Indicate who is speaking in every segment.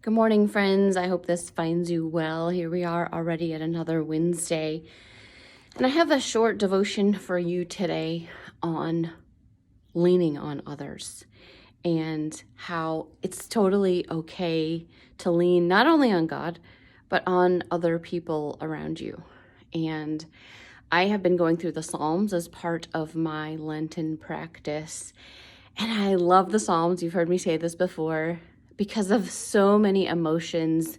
Speaker 1: Good morning, friends. I hope this finds you well. Here we are already at another Wednesday. And I have a short devotion for you today on leaning on others and how it's totally okay to lean not only on God, but on other people around you. And I have been going through the Psalms as part of my Lenten practice. And I love the Psalms. You've heard me say this before, because of so many emotions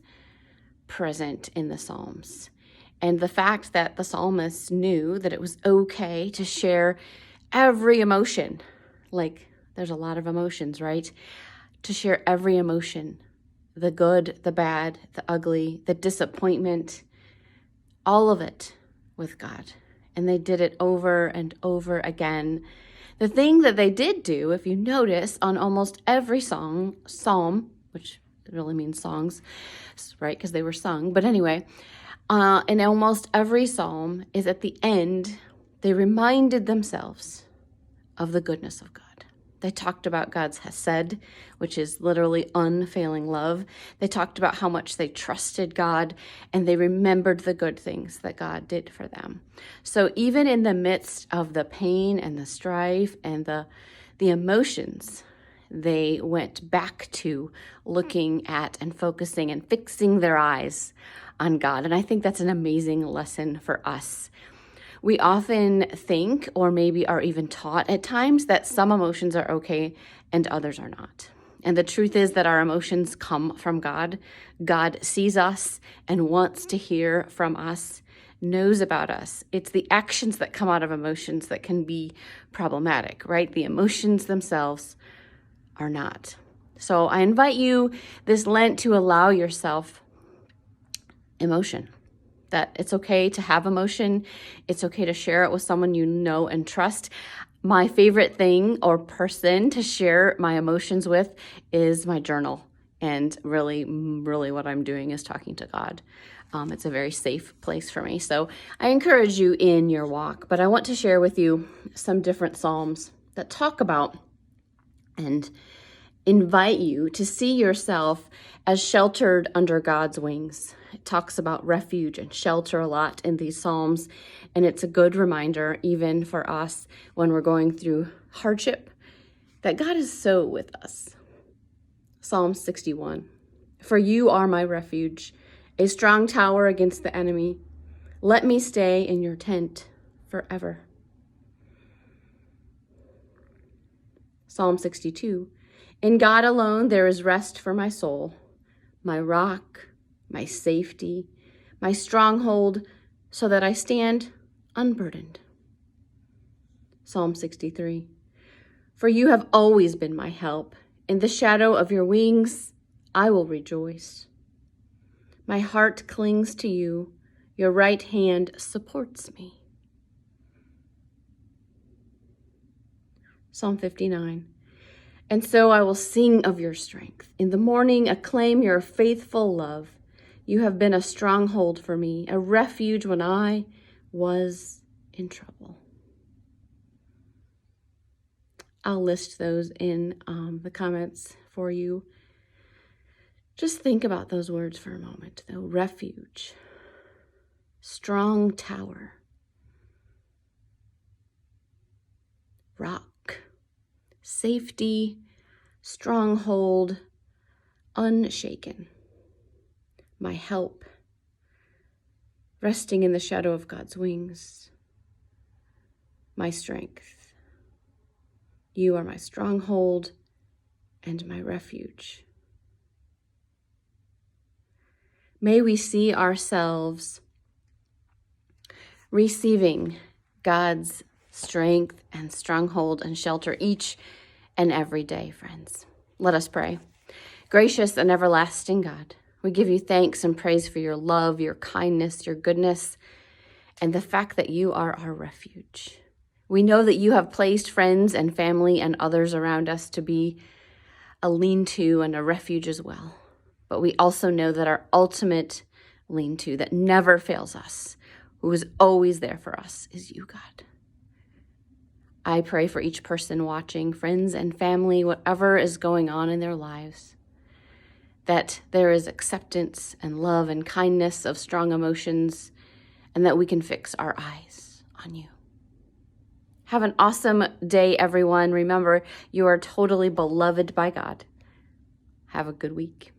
Speaker 1: present in the Psalms. And the fact that the psalmist knew that it was okay to share every emotion, like there's a lot of emotions, right? To share every emotion, the good, the bad, the ugly, the disappointment, all of it with God. And they did it over and over again. The thing that they did do, if you notice, on almost every psalm, which really means songs, right? Because they were sung. But anyway, in almost every psalm is at the end, they reminded themselves of the goodness of God. They talked about God's hesed, which is literally unfailing love. They talked about how much they trusted God, and they remembered the good things that God did for them. So even in the midst of the pain and the strife and the emotions, they went back to looking at and focusing and fixing their eyes on God. And I think that's an amazing lesson for us. We often think, or maybe are even taught at times, that some emotions are okay and others are not. And the truth is that our emotions come from God. God sees us and wants to hear from us, knows about us. It's the actions that come out of emotions that can be problematic, right? The emotions themselves are not. So I invite you this Lent to allow yourself emotion. That it's okay to have emotion. It's okay to share it with someone you know and trust. My favorite thing or person to share my emotions with is my journal. And really what I'm doing is talking to God. It's a very safe place for me. So I encourage you in your walk. But I want to share with you some different Psalms that talk about and invite you to see yourself as sheltered under God's wings. It talks about refuge and shelter a lot in these Psalms, and it's a good reminder, even for us when we're going through hardship, that God is so with us. Psalm 61. For you are my refuge, a strong tower against the enemy. Let me stay in your tent forever. Psalm 62. In God alone there is rest for my soul, my rock, my safety, my stronghold, so that I stand unburdened. Psalm 63. For you have always been my help. In the shadow of your wings, I will rejoice. My heart clings to you. Your right hand supports me. Psalm 59. And so I will sing of your strength. In the morning, acclaim your faithful love. You have been a stronghold for me, a refuge when I was in trouble. I'll list those in the comments for you. Just think about those words for a moment, though. Refuge, strong tower, rock, safety, stronghold, unshaken, my help, resting in the shadow of God's wings, my strength. You are my stronghold and my refuge. May we see ourselves receiving God's strength and stronghold and shelter each and every day, friends. Let us pray. Gracious and everlasting God, we give you thanks and praise for your love, your kindness, your goodness, and the fact that you are our refuge. We know that you have placed friends and family and others around us to be a lean-to and a refuge as well. But we also know that our ultimate lean-to that never fails us, who is always there for us, is you, God. I pray for each person watching, friends and family, whatever is going on in their lives, that there is acceptance and love and kindness of strong emotions, and that we can fix our eyes on you. Have an awesome day, everyone. Remember, you are totally beloved by God. Have a good week.